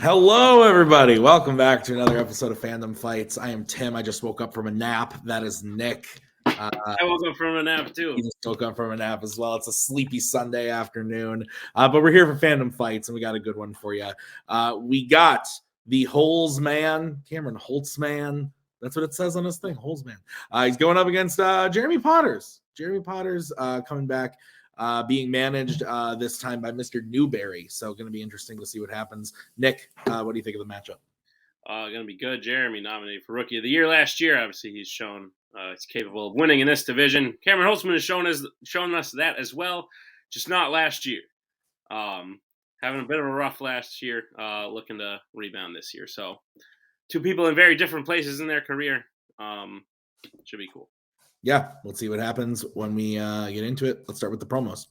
Hello, everybody. Welcome back to another episode of Fandom Fights. I am Tim. I just woke up from a nap. That is Nick. I woke up from a nap, too. He just woke up from a nap as well. It's a sleepy Sunday afternoon. But we're here for Fandom Fights, and we got a good one for you. We got the Holzmann, Cameron Holzmann. That's what it says on his thing, Holzmann. He's going up against Jeremy Potters. Jeremy Potters coming back. Being managed this time by Mr. Newberry. So going to be interesting to see what happens. Nick, what do you think of the matchup? Going to be good. Jeremy nominated for Rookie of the Year last year. Obviously, he's shown he's capable of winning in this division. Cameron Holzmann has shown us that as well, just not last year. Having a bit of a rough last year, looking to rebound this year. So two people in very different places in their career. Should be cool. Yeah, let's see what happens when we get into it. Let's start with the promos.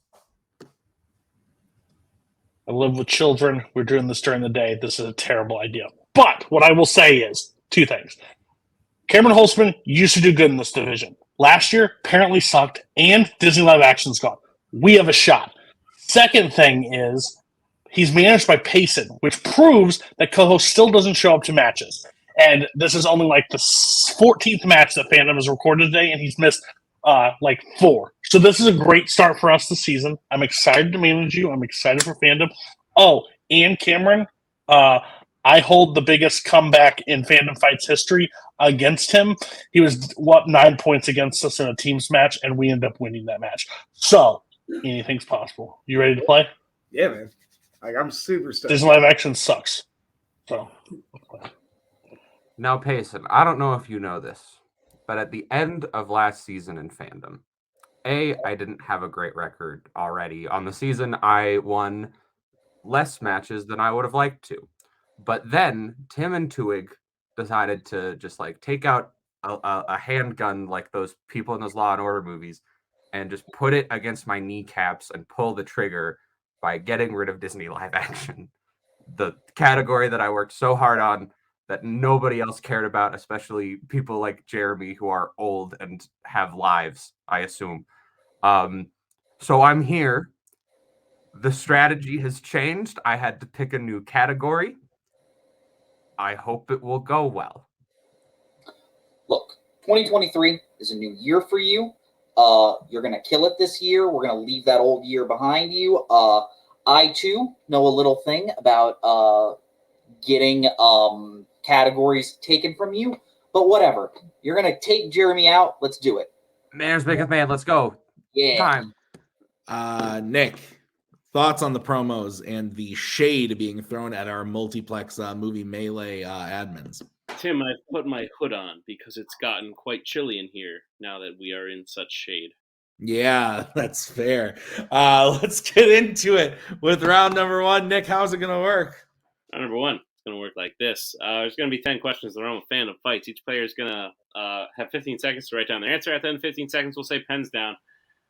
I live with children. We're doing this during the day. This is a terrible idea. But what I will say is two things. Cameron Holzmann used to do good in this division. Last year, apparently sucked, and Disney Live Action's gone. We have a shot. Second thing is he's managed by Payson, which proves that Koho still doesn't show up to matches. And this is only like the 14th match that Fandom has recorded today, and he's missed like 4. So this is a great start for us this season. I'm excited to manage you. I'm excited for Fandom. Oh, and Cameron, I hold the biggest comeback in Fandom Fights history against him. He was, 9 points against us in a teams match, and we ended up winning that match. So anything's possible. You ready to play? Yeah, man. I'm super stoked. Disney Live Action sucks. So Now, Payson, I don't know if you know this, but at the end of last season in Fandom, I didn't have a great record already. On the season, I won less matches than I would have liked to. But then Tim and Twohig decided to just like take out a handgun like those people in those Law and Order movies and just put it against my kneecaps and pull the trigger by getting rid of Disney Live Action. The category that I worked so hard on that nobody else cared about, especially people like Jeremy who are old and have lives, I assume. So I'm here. The strategy has changed. I had to pick a new category. I hope it will go well. Look, 2023 is a new year for you. You're going to kill it this year. We're going to leave that old year behind you. I, too, know a little thing about getting categories taken from you, but whatever. You're going to take Jeremy out. Let's do it. Mayor's biggest man. Let's go. Yeah. Time. Nick, thoughts on the promos and the shade being thrown at our Multiplex movie Melee admins? Tim, I've put my hood on because it's gotten quite chilly in here now that we are in such shade. Yeah, that's fair. Let's get into it with round number 1. Nick, how's it going to work? Round number 1. Going to work like this. There's going to be 10 questions around with Fandom Fights. Each player is going to have 15 seconds to write down their answer. At the end of 15 seconds, we'll say pens down,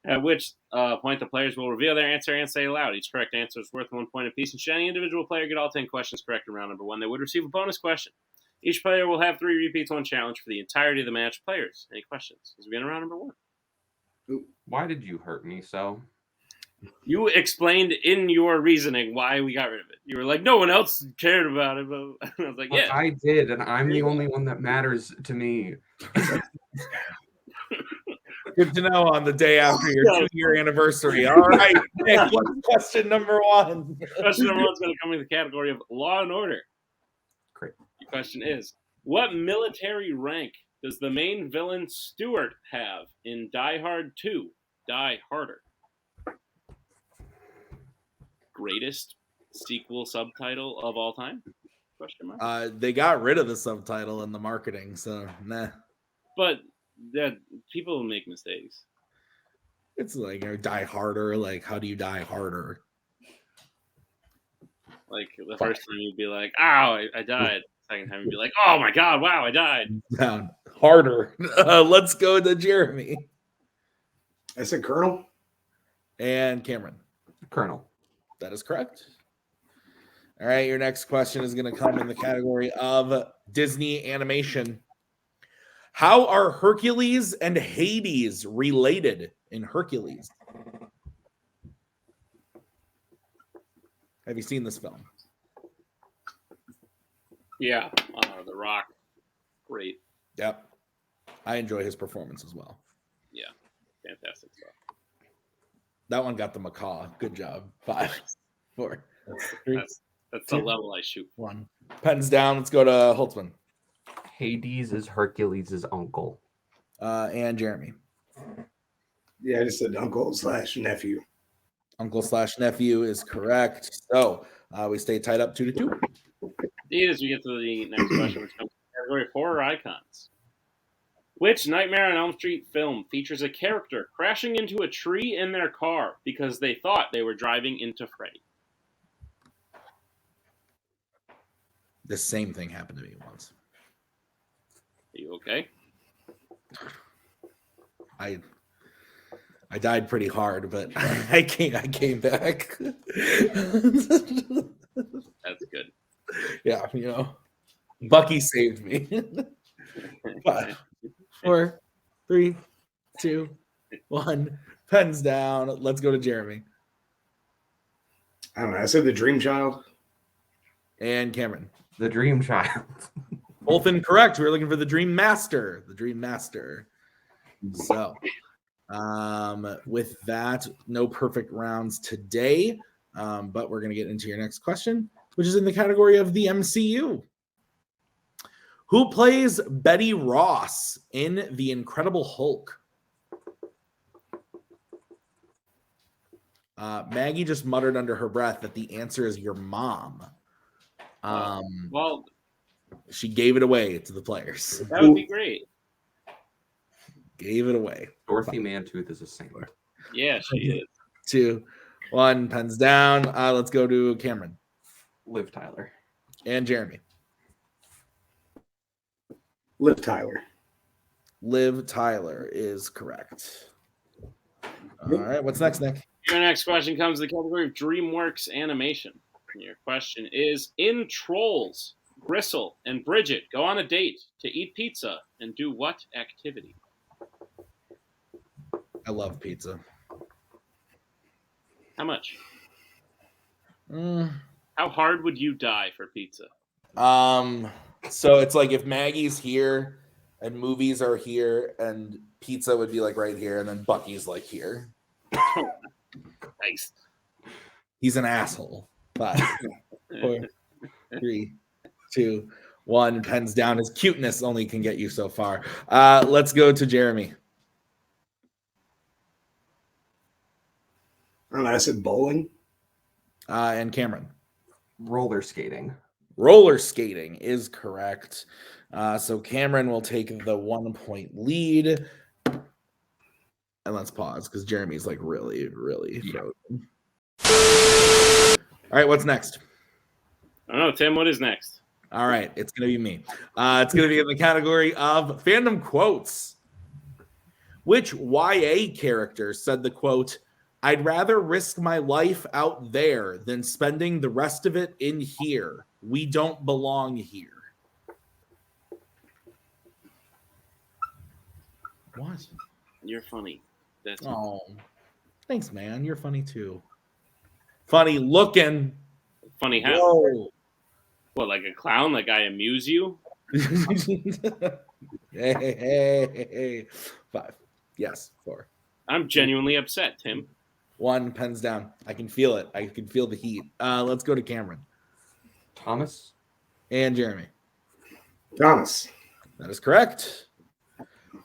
at which point the players will reveal their answer and say it aloud. Each correct answer is worth 1 point apiece, and should any individual player get all 10 questions correct in round number 1, they would receive a bonus question. Each player will have 3 repeats, 1 challenge for the entirety of the match. Players, any questions? As we begin round number 1. Why did you hurt me so? You explained in your reasoning why we got rid of it. You were like, no one else cared about it. But I was like, Well, yeah. I did, and I'm the only one that matters to me. Good to know on the day after your 2-year anniversary. All right, Nick, what's question number 1? Question number 1 is going to come in the category of Law and Order. Great. The question is, what military rank does the main villain Stuart have in Die Hard 2, Die Harder? Greatest sequel subtitle of all time? Question mark. They got rid of the subtitle in the marketing, so nah. But people make mistakes. It's like die harder. Like, how do you die harder? Like the first time you'd be like, "Ow, I died." Second time you'd be like, "Oh my god, wow, I died." Down harder. Let's go to Jeremy. I said Colonel. And Cameron. Colonel. That is correct. All right, your next question is going to come in the category of Disney animation. How are Hercules and Hades related in Hercules? Have you seen this film? Yeah, The Rock, great. Yep. I enjoy his performance as well. Yeah, fantastic stuff. That one got the macaw. Good job. 5, 4, 3, That's the level I shoot. 1. Pens down. Let's go to Holtzmann. Hades is Hercules' uncle. And Jeremy. Yeah, I just said uncle/nephew. Uncle/nephew is correct. So we stay tied up 2-2. As we get to the next question, which comes to the category of horror icons. Which Nightmare on Elm Street film features a character crashing into a tree in their car because they thought they were driving into Freddy? The same thing happened to me once. Are you okay? I died pretty hard, but I came back. That's good. Yeah, Bucky saved me. 5, 4, 3, 2, 1. Pens down. Let's go to Jeremy I don't know. I said the Dream Child. and Cameron. The Dream Child. Both incorrect. We were looking for the Dream Master. The Dream Master. So, with that, no perfect rounds today. But we're going to get into your next question, which is in the category of the MCU. Who plays Betty Ross in The Incredible Hulk? Maggie just muttered under her breath that the answer is your mom. Well, She gave it away to the players. that would be great. Gave it away. Dorothy Mantooth is a saint. Yeah, she is. 2, 1. Pens down. Let's go to Cameron Liv Tyler. and Jeremy. Liv Tyler. Liv Tyler is correct. All right. What's next, Nick? Your next question comes to the category of DreamWorks animation. And your question is, in Trolls, Gristle and Bridget go on a date to eat pizza and do what activity? I love pizza. How much? Mm. How hard would you die for pizza? So it's like if Maggie's here and movies are here and pizza would be like right here and then Bucky's like here. Nice. He's an asshole. 5, 4, 3, 2, 1. Pens down. His cuteness only can get you so far. Let's go to Jeremy. I don't know. I said bowling. And Cameron. Roller skating. Roller skating is correct. So Cameron will take the 1-point lead. And let's pause because Jeremy's like really, really frozen. All right, what's next? I don't know, Tim, what is next? All right, it's going to be me. It's going to be in the category of fandom quotes. Which YA character said the quote, "I'd rather risk my life out there than spending the rest of it in here. We don't belong here." What? You're funny. That's Oh, thanks, man. You're funny too. Funny looking. funny how? Whoa. What, like a clown? Like I amuse you? hey. 5. Yes, 4. I'm genuinely upset, Tim. 1. Pens down. I can feel it. I can feel the heat. Let's go to Cameron Thomas. and Jeremy. Thomas. That is correct.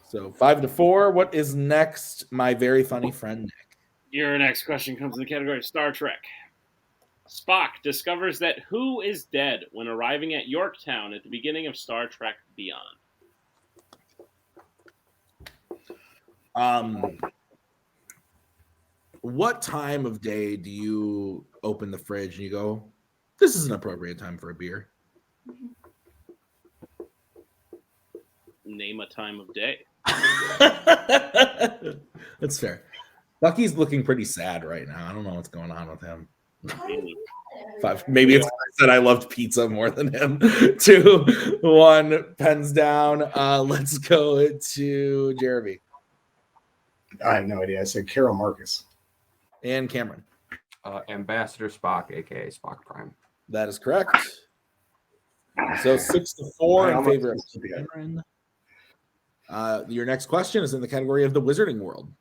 So 5-4. What is next, my very funny friend Nick? Your next question comes in the category of Star Trek. Spock discovers that Who is dead when arriving at Yorktown at the beginning of Star Trek Beyond. What time of day do you open the fridge and you go, "This is an appropriate time for a beer"? Name a time of day. That's fair. Bucky's looking pretty sad right now. I don't know what's going on with him. Really? 5. Maybe it's I said I loved pizza more than him. 2, 1. Pens down. Let's go to Jeremy I have no idea. I said Carol Marcus. and Cameron. Ambassador Spock, a.k.a. Spock Prime. That is correct. So 6-4 in Almost favor of missed it. Cameron. Your next question is in the category of the Wizarding World.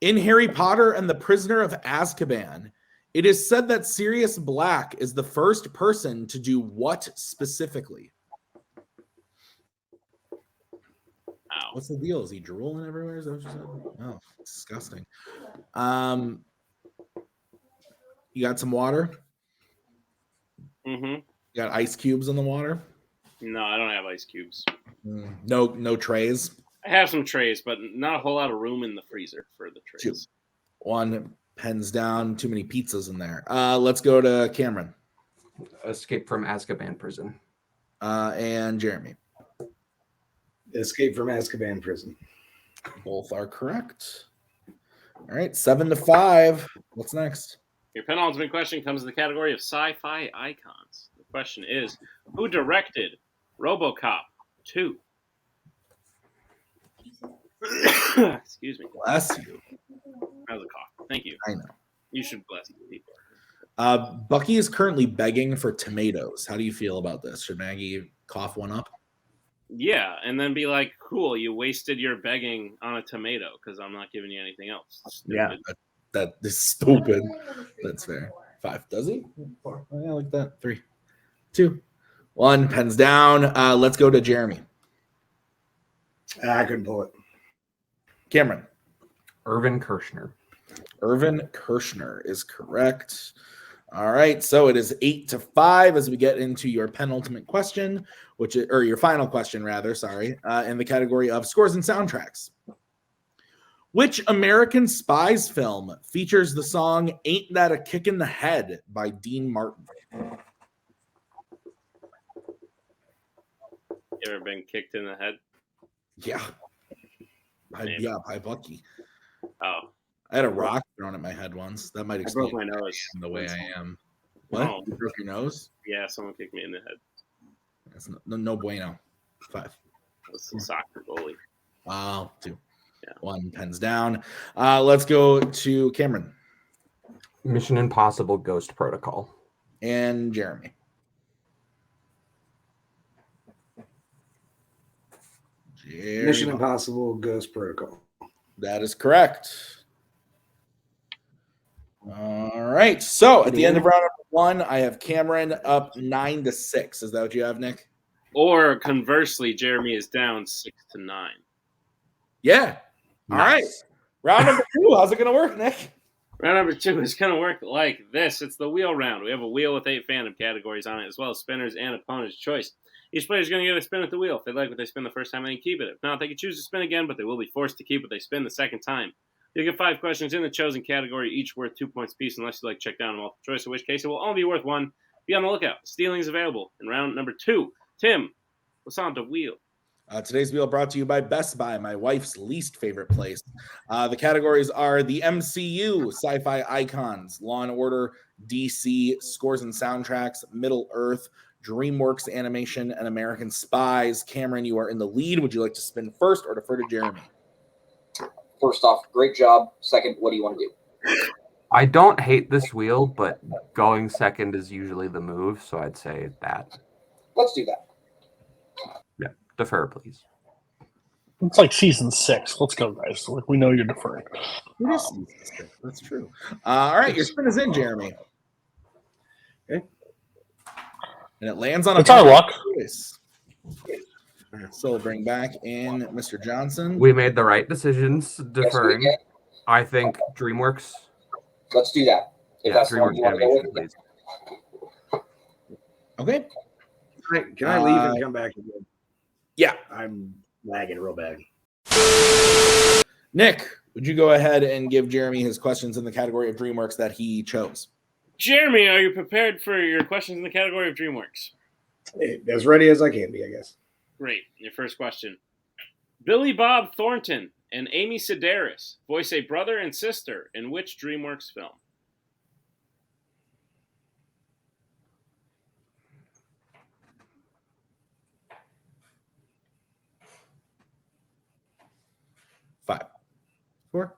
In Harry Potter and the Prisoner of Azkaban, it is said that Sirius Black is the first person to do what specifically? Ow. What's the deal? Is he drooling everywhere? Is that what you said? Oh, disgusting. You got some water? Mm-hmm. You got ice cubes in the water? No, I don't have ice cubes. No trays? I have some trays, but not a whole lot of room in the freezer for the trays. 1, pens down, too many pizzas in there. Let's go to Cameron. Escape from Azkaban prison. And Jeremy. Escape from Azkaban prison. Both are correct. All right, 7-5. What's next? Your penultimate question comes in the category of sci-fi icons. The question is, who directed RoboCop 2? Excuse me. Bless you. That was a cough. Thank you. I know. You should bless people. Bucky is currently begging for tomatoes. How do you feel about this? Should Maggie cough one up? Yeah, and then be like, cool, you wasted your begging on a tomato because I'm not giving you anything else. Stupid. Yeah, that is stupid. That's fair. 5. Does he? 4. Oh, yeah, like that. 3, 2, 1. Pens down. Let's go to Jeremy. I couldn't pull it. Cameron. Irvin Kershner. Irvin Kershner is correct. All right, so it is 8-5 as we get into your penultimate question, or your final question, rather, sorry, in the category of scores and soundtracks. Which American Spies film features the song Ain't That a Kick in the Head by Dean Martin? You ever been kicked in the head? Yeah. By Bucky. Oh. I had a rock thrown at my head once. That might I explain broke my nose. the way I am. What? Oh. You broke your nose? Yeah, someone kicked me in the head. That's no bueno. 5. It was a soccer goalie. Wow. 2. Yeah. 1. Pens down. Let's go to Cameron. Mission Impossible Ghost Protocol. And Jeremy. Mission Impossible Ghost Protocol. That is correct. All right. So at the end of round number 1, I have Cameron up 9-6. Is that what you have, Nick? Or conversely, Jeremy is down 6-9. Yeah. All right. Round number 2. How's it going to work, Nick? Round number 2 is going to work like this. It's the wheel round. We have a wheel with 8 fandom categories on it, as well as spinners and opponent's choice. Each player is going to get a spin at the wheel. If they like what they spin the first time, they can keep it. If not, they can choose to spin again, but they will be forced to keep what they spin the second time. You get 5 questions in the chosen category, each worth 2 points apiece, unless you like check down a multiple choice, in which case it will only be worth 1. Be on the lookout. Stealing is available in round number 2. Tim, what's on the wheel? Today's wheel brought to you by Best Buy, my wife's least favorite place. The categories are the MCU, sci-fi icons, Law and Order, DC, scores and soundtracks, Middle Earth, DreamWorks animation, and American Spies. Cameron, you are in the lead. Would you like to spin first or defer to Jeremy? First off, great job. Second, what do you want to do? I don't hate this wheel, but going second is usually the move, so I'd say that. Let's do that. Yeah, defer, please. It's like season 6. Let's go, guys. We know you're deferring. That's true. All right, your spin is in, Jeremy. Okay. And it lands on a It's our luck. choice. So we'll bring back in Mr. Johnson. We made the right decisions deferring. Yes, I think DreamWorks. let's do that. If Yeah, that's the one DreamWorks you want to go animation, with. please. Okay. Can I leave and come back again? Yeah. I'm lagging real bad. Nick, would you go ahead and give Jeremy his questions in the category of DreamWorks that he chose? Jeremy, are you prepared for your questions in the category of DreamWorks? As ready as I can be, I guess. Great. Your first question. Billy Bob Thornton and Amy Sedaris voice a brother and sister in which DreamWorks film? Five, 4,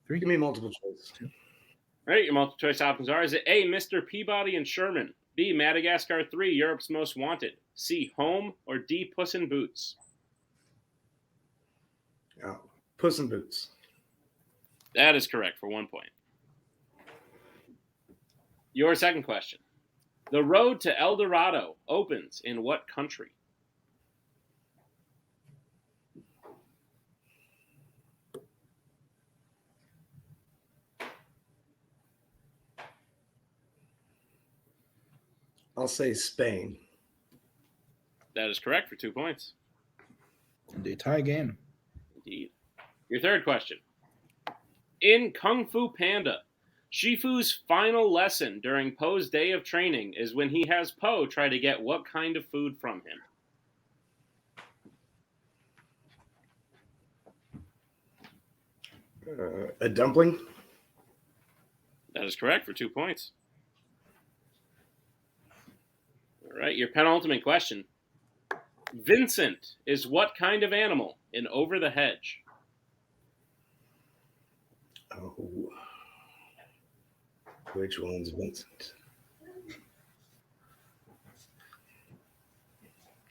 3. Give me multiple choice. All right, your multiple choice options are: is it A, Mr. Peabody and Sherman, B. Madagascar 3, Europe's Most Wanted. C. Home. Or D. Puss in Boots. Oh, Puss in Boots. That is correct for 1 point. Your second question. The road to El Dorado opens in what country? I'll say Spain. That is correct for 2 points. And a tie game. Indeed. Your third question. In Kung Fu Panda, Shifu's final lesson during Poe's day of training is when he has Poe try to get what kind of food from him? A dumpling? That is correct for 2 points. All right, your penultimate question. Vincent is what kind of animal in Over the Hedge? Oh. Which one's Vincent?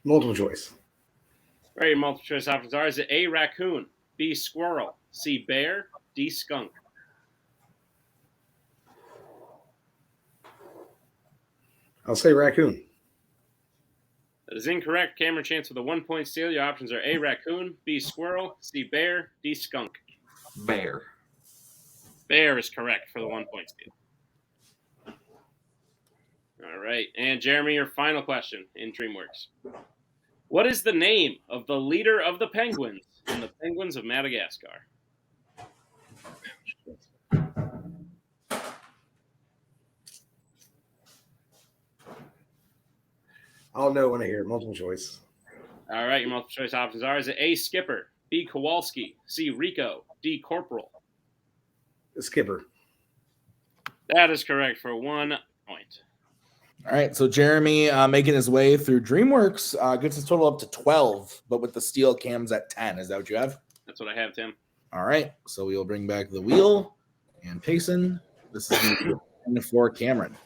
Multiple choice. All right, your multiple choice options are: is it A, raccoon, B, squirrel, C, bear, D, skunk? I'll say raccoon. That is incorrect. Cameron, chance with a 1 point steal. Your options are A, raccoon, B, squirrel, C, bear, D, skunk. Bear. Bear is correct for the 1 point steal. All right. And Jeremy, your final question in DreamWorks. What is the name of the leader of the penguins in the Penguins of Madagascar? I'll know when I hear it. Multiple choice. All right. Your multiple choice options are: is it A, Skipper, B, Kowalski, C, Rico, D, Corporal? The skipper. That is correct for 1 point. All right, so Jeremy making his way through DreamWorks gets his total up to 12, but with the steal, Cam's at 10. Is that what you have? That's what I have, Tim. All right, so we will bring back the wheel and Payson. This is going to be for Cameron.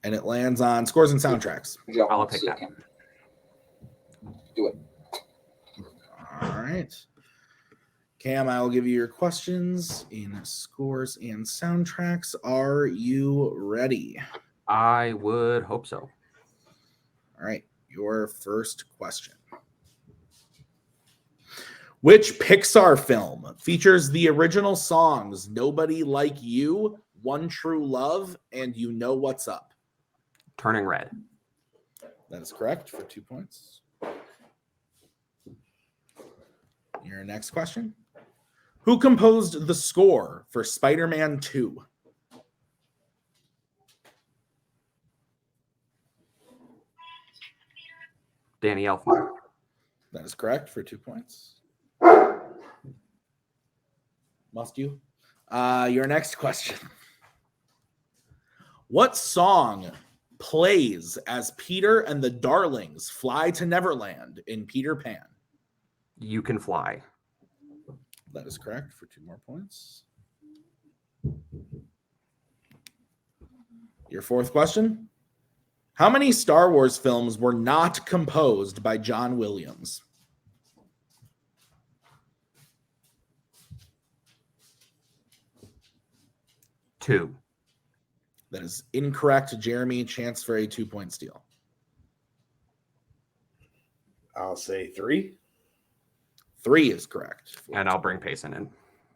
And it lands on scores and soundtracks. I'll take that. Do it. All right. Cam, I will give you your questions in scores and soundtracks. Are you ready? I would hope so. All right. Your first question. Which Pixar film features the original songs Nobody Like You, One True Love, and You Know What's Up? Turning Red. That is correct for 2 points. Your next question. Who composed the score for Spider-Man 2? Danny Elfman. That is correct for 2 points. Must you? Your next question. What song plays as Peter and the Darlings fly to Neverland in Peter Pan? You Can Fly. That is correct for 2 more points. Your fourth question. How many Star Wars films were not composed by John Williams? Two. That is incorrect. Jeremy, chance for a 2-point steal. I'll say 3. 3 is correct. And I'll bring Payson in.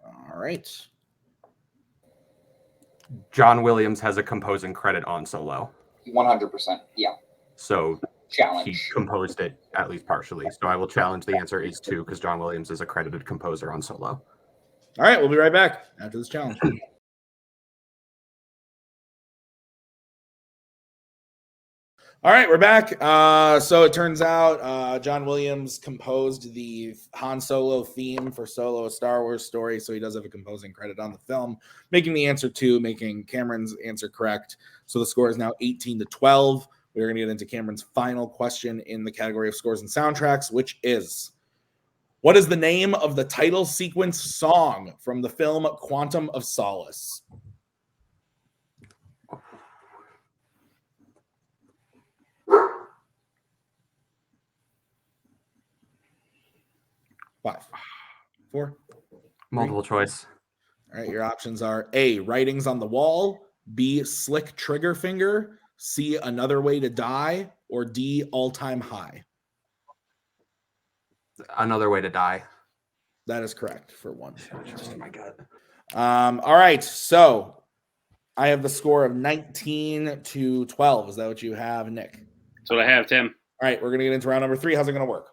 All right. John Williams has a composing credit on Solo. 100%. Yeah. So Challenge. he composed it at least partially. So I will challenge the answer is 2 because John Williams is a credited composer on Solo. All right, we'll be right back after this challenge. All right, we're back. So it turns out John Williams composed the Han Solo theme for Solo, a Star Wars story, so he does have a composing credit on the film, making the answer 2, making Cameron's answer correct. So the score is now 18-12. We're going to get into Cameron's final question in the category of scores and soundtracks, which is, what is the name of the title sequence song from the film Quantum of Solace? 5, 4. Multiple choice. All right, your options are A, writings on the wall, B, slick trigger finger, C, another way to die, or D, all-time high. Another way to die. That is correct for 1. Oh my God. All right, so I have the score of 19 to 12. Is that what you have, Nick? That's what I have, Tim. All right, we're going to get into round number 3. How's it going to work?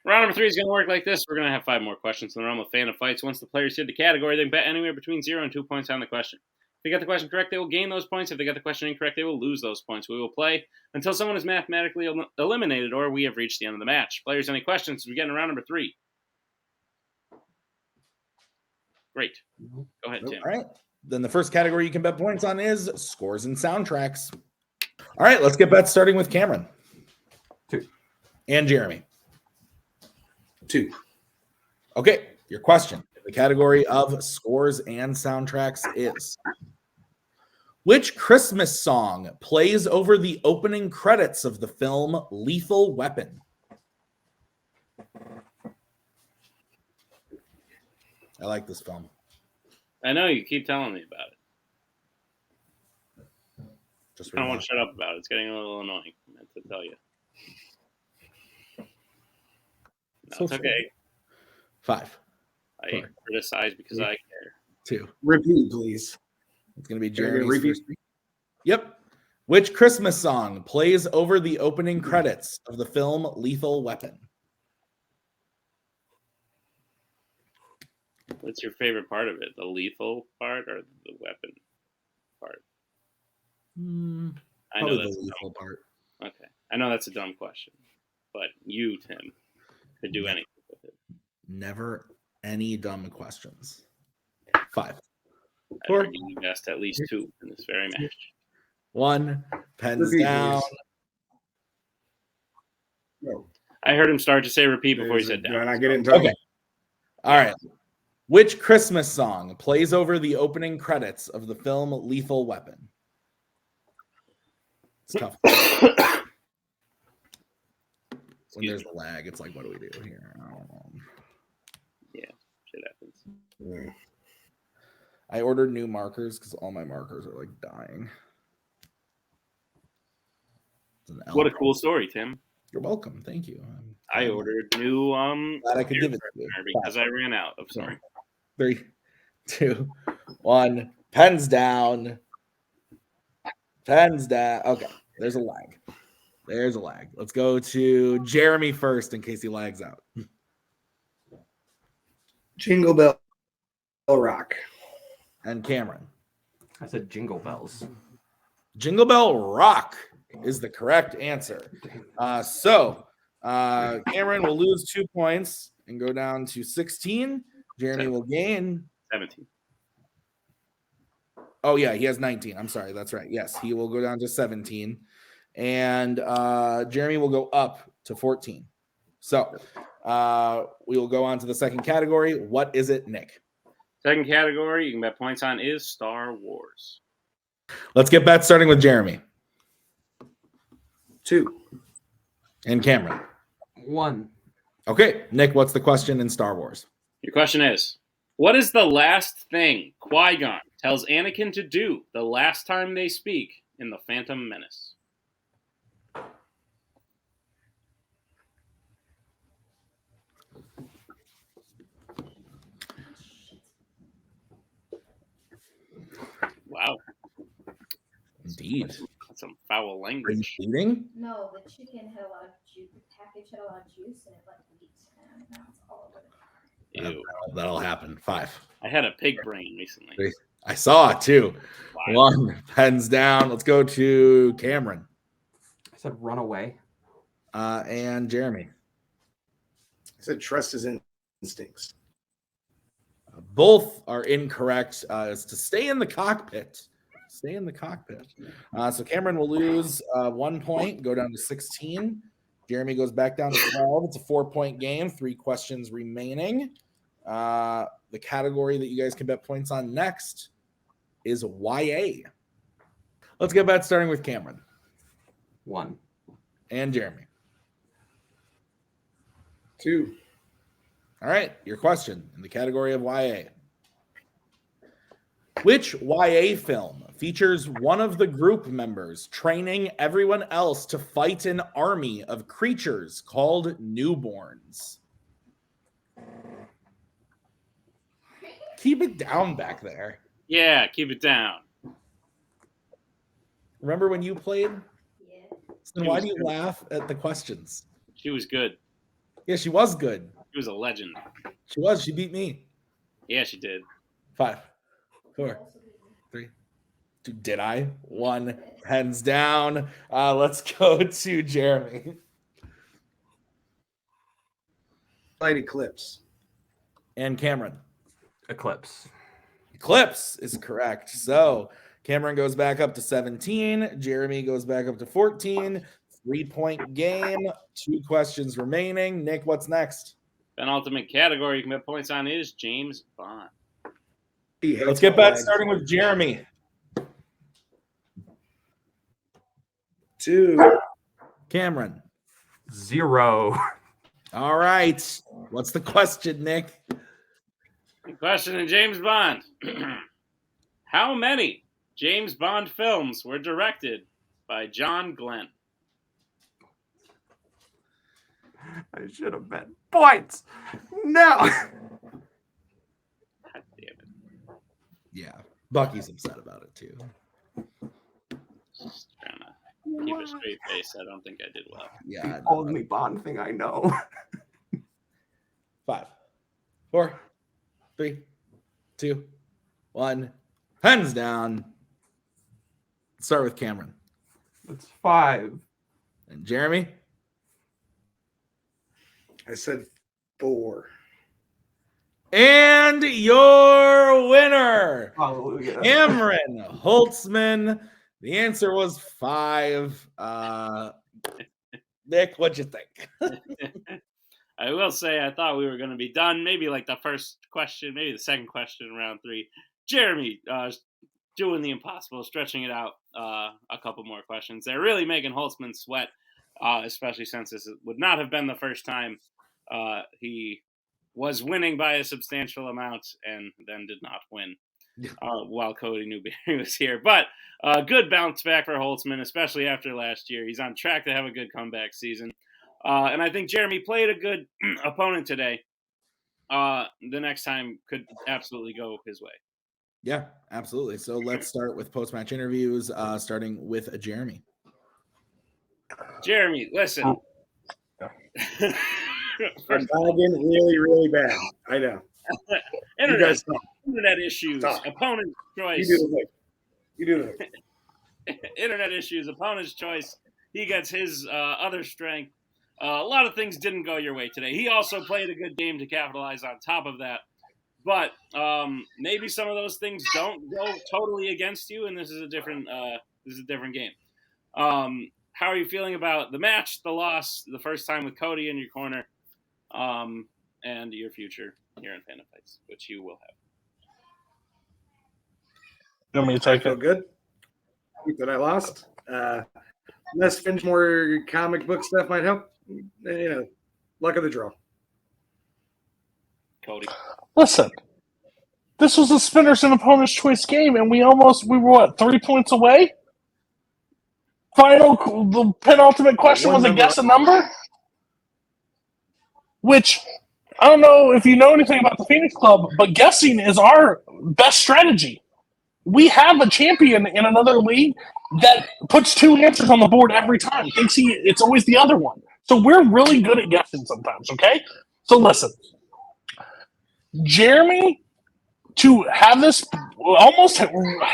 Round number 3 is going to work like this. We're going to have 5 more questions in the realm of Fandom Fights. Once the players hit the category, they can bet anywhere between 0 and 2 points on the question. If they get the question correct, they will gain those points. If they get the question incorrect, they will lose those points. We will play until someone is mathematically eliminated or we have reached the end of the match. Players, any questions? We get into round number 3. Great. Go ahead, Tim. All right. Then the first category you can bet points on is scores and soundtracks. All right, let's get bets starting with Cameron. 2. And Jeremy. 2. Okay, your question. The category of scores and soundtracks is: which Christmas song plays over the opening credits of the film Lethal Weapon? I like this film. I know you keep telling me about it. Just I don't want to shut up about it. It's getting a little annoying. I meant to tell you. No, So it's okay. 5, I 4, criticize because I care. 2. Repeat, please. It's going to be Can I get a Jeremy's repeat? first. Yep. Which Christmas song plays over the opening credits of the film Lethal Weapon? What's your favorite part of it? The lethal part or the weapon part? I know Probably that's the lethal part. okay. I know that's a dumb question, but you, Tim, could do anything with it. Never any dumb questions. 5, I'd 4, argue you asked at least 2 in this very match. 1. Pens Repeat, down. please. No. I heard him start to say repeat before he said Did I down. not get it in time? Okay. All right. Which Christmas song plays over the opening credits of the film Lethal Weapon? It's tough. When there's the lag, it's like, what do we do here? I don't know. Yeah, shit happens. Yeah. I ordered new markers because all my markers are like dying. It's an What a L. cool story, Tim. You're welcome. Thank you. I ordered new Glad I could give it to you. because I ran out of sorry. 3, 2, 1. Pens down. Pens down. Okay. There's a lag. There's a lag. Let's go to Jeremy first in case he lags out. Jingle Bell Rock. And Cameron. I said Jingle Bells. Jingle Bell Rock is the correct answer. So Cameron will lose 2 points and go down to 16. Jeremy will gain 17. Oh, yeah, he has 19. I'm sorry. That's right. Yes, he will go down to 17. And Jeremy will go up to 14. So we will go on to the second category. What is it, Nick? Second category you can bet points on is Star Wars. Let's get bets starting with Jeremy. 2. And Cameron. 1. Okay, Nick, what's the question in Star Wars? Your question is, what is the last thing Qui-Gon tells Anakin to do the last time they speak in The Phantom Menace? Wow. Indeed. That's some foul Are you language. eating? No, the chicken had a lot of juice. The package had a lot of juice and it like leaked, and now it's all over the car. Ew. That'll happen. 5. I had a pig brain recently. I saw it too. Wow. 1. Pens down. Let's go to Cameron. I said run away. And Jeremy. I said trust his instincts. Both are incorrect. It's to stay in the cockpit. Stay in the cockpit. So Cameron will lose 1 point, go down to 16. Jeremy goes back down to 12. It's a 4-point game, 3 questions remaining. The category that you guys can bet points on next is YA. Let's get bets starting with Cameron. 1. And Jeremy. 2. All right, your question in the category of YA. Which YA film features one of the group members training everyone else to fight an army of creatures called newborns? Keep it down back there. Yeah, keep it down. Remember when you played? Yeah. Then why do you laugh at the questions? She was good. Yeah, she was good. She was a legend. She was. She beat me. Yeah, she did. 5, 4, 3, 2. Did I? 1. Hands down. Let's go to Jeremy. Light Eclipse. And Cameron. Eclipse. Eclipse is correct. So Cameron goes back up to 17. Jeremy goes back up to 14. 3-point game. 2 questions remaining. Nick, what's next? Penultimate category you can get points on is James Bond. Let's get back starting with Jeremy. 2. Cameron. 0. All right. What's the question, Nick? The question in James Bond. How many James Bond films were directed by John Glenn? I should have bet points. No. God damn it. Yeah. Bucky's upset about it, too. Just trying to keep a straight face. I don't think I did well. Yeah. Only Bond thing I know. 5, 4, 3, 2, 1. Hands down. Let's start with Cameron. It's 5. And Jeremy? I said 4. And your winner, Hallelujah. Cameron Holzmann. The answer was 5. Nick, what'd you think? I will say I thought we were going to be done. Maybe like the first question, maybe the second question in round 3. Jeremy doing the impossible, stretching it out a couple more questions. They're really making Holtzman sweat, especially since this would not have been the first time he was winning by a substantial amount and then did not win while Cody Newberry was here. But good bounce back for Holtzman, especially after last year. He's on track to have a good comeback season. And I think Jeremy played a good opponent today. The next time could absolutely go his way. Yeah, absolutely. So let's start with post-match interviews, starting with Jeremy. Jeremy, listen. I'm lagging really, really bad. I know. You guys talk. Internet issues, Talk. opponent's choice. You do the thing. You do the thing. Internet issues, opponent's choice. He gets his other strength. A lot of things didn't go your way today. He also played a good game to capitalize on top of that. But maybe some of those things don't go totally against you, and this is a different game. How are you feeling about the match, the loss, the first time with Cody in your corner, and your future here in Fandom Fights, which you will have? You want me to I take feel it? good that I lost. Let's finish more comic book stuff might help. Luck of the draw. Cody. Listen, this was a spinners and opponent's choice game, and we were what, 3 points away? The penultimate question was a guess a number? Which, I don't know if you know anything about the Phoenix Club, but guessing is our best strategy. We have a champion in another league that puts 2 answers on the board every time. Thinks it's always the other one. So we're really good at guessing sometimes, okay? So listen. Jeremy, to have this almost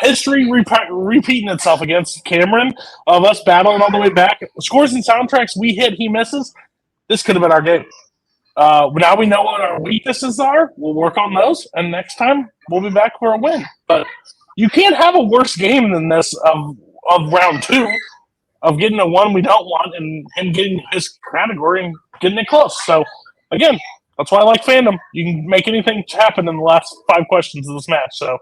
history repeating itself against Cameron of us battling all the way back, scores and soundtracks we hit, he misses, this could have been our game. Now we know what our weaknesses are. We'll work on those, and next time we'll be back for a win. But you can't have a worse game than this of round 2, of getting a one we don't want and him getting his category and getting it close. So, again, that's why I like Fandom. You can make anything happen in the last 5 questions of this match. So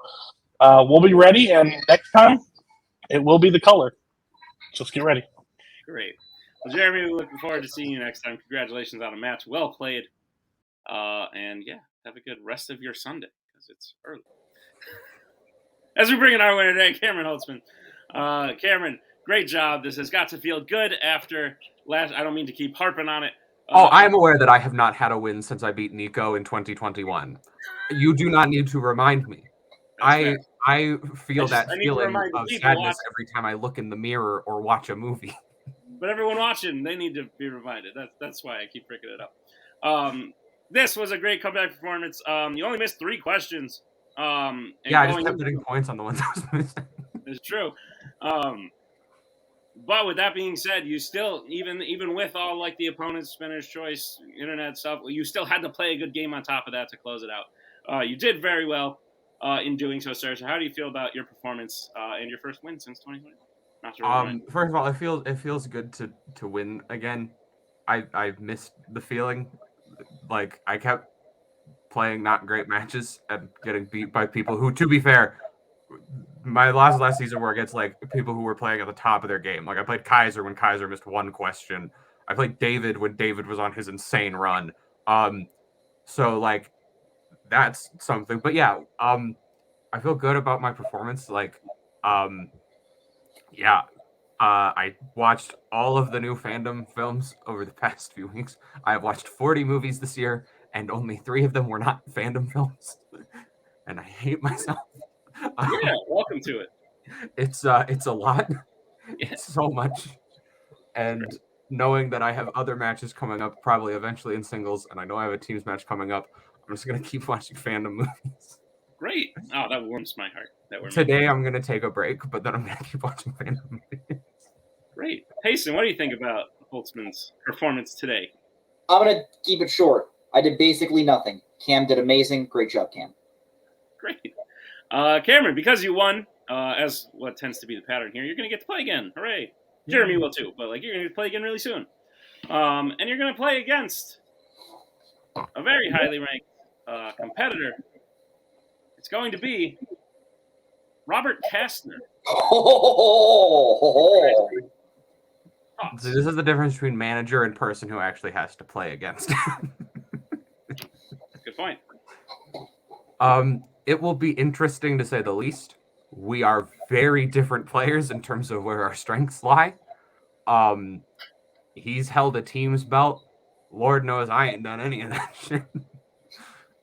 we'll be ready, and next time it will be the color. Just get ready. Great. Well, Jeremy, we're looking forward to seeing you next time. Congratulations on a match well played. And yeah, have a good rest of your Sunday because it's early. As we bring in our winner today, Cameron Holzmann. Cameron, great job. This has got to feel good after last. I don't mean to keep harping on it. I am aware that I have not had a win since I beat Nico in 2021. You do not need to remind me. I feel that feeling of sadness every time I look in the mirror or watch a movie. But everyone watching, they need to be reminded. That's why I keep picking it up. This was a great comeback performance. You only missed 3 questions. I just kept getting points on the ones I was missing. It's true. But with that being said, you still, even with all like the opponent's spinner's choice, internet stuff, you still had to play a good game on top of that to close it out. You did very well in doing so, sir. So how do you feel about your performance and your first win since 2020? First of all, it feels good to win again. I missed the feeling. Like, I kept playing not great matches and getting beat by people who, to be fair, my last season were against like people who were playing at the top of their game. Like, I played Kaiser when Kaiser missed 1 question. I played David when David was on his insane run. So like that's something. But yeah, I feel good about my performance. Like, I watched all of the new Fandom films over the past few weeks. I have watched 40 movies this year, and only 3 of them were not Fandom films. And I hate myself. Yeah, welcome to it. It's a lot. Yeah. It's so much. And knowing that I have other matches coming up, probably eventually in singles, and I know I have a teams match coming up, I'm just going to keep watching Fandom movies. Great. Oh, that warms my heart. Today I'm going to take a break, but then I'm going to keep watching Fandom movies. Great. Payson, what do you think about Holtzman's performance today? I'm going to keep it short. I did basically nothing. Cam did amazing. Great job, Cam. Great. Cameron, because you won, as what tends to be the pattern here, you're going to get to play again. Hooray. Jeremy will too, but like you're going to play again really soon. And you're going to play against a very highly ranked competitor. It's going to be Robert Kastner. So this is the difference between manager and person who actually has to play against. Good point. It will be interesting to say the least. We are very different players in terms of where our strengths lie. He's held a team's belt. Lord knows I ain't done any of that shit.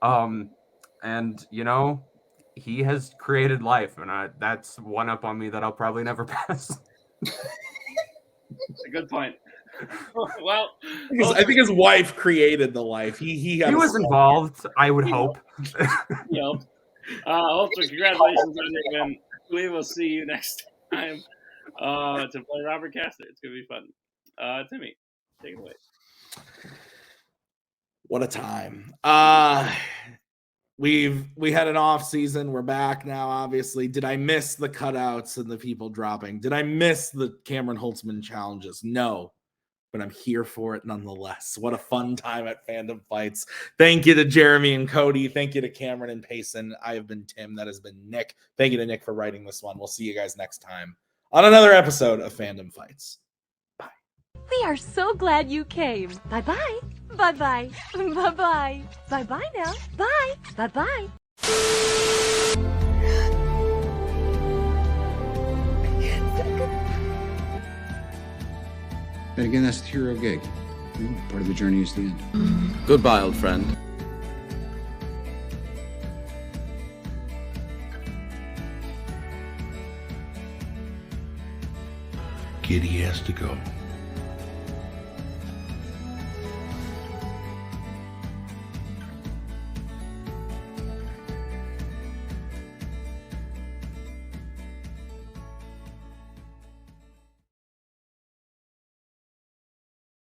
And you know, he has created life, and that's one up on me that I'll probably never pass. That's a good point. Well, I think his wife created the life. He was involved, I would hope. Yep. Also, congratulations on your win. We will see you next time to play Robert Kastner. It's gonna be fun. Timmy, take it away. What a time. We had an off season. We're back now, obviously. Did I miss the cutouts and the people dropping? Did I miss the Cameron Holtzmann challenges? No, but I'm here for it nonetheless. What a fun time at Fandom Fights. Thank you to Jeremy and Cody. Thank you to Cameron and Payson. I have been Tim. That has been Nick. Thank you to Nick for writing this one. We'll see you guys next time on another episode of Fandom Fights. Bye. We are so glad you came. Bye-bye. Bye-bye. Bye-bye. Bye-bye now. Bye. Bye-bye. And again, that's the hero gig. Part of the journey is the end. Goodbye, old friend. Kitty has to go.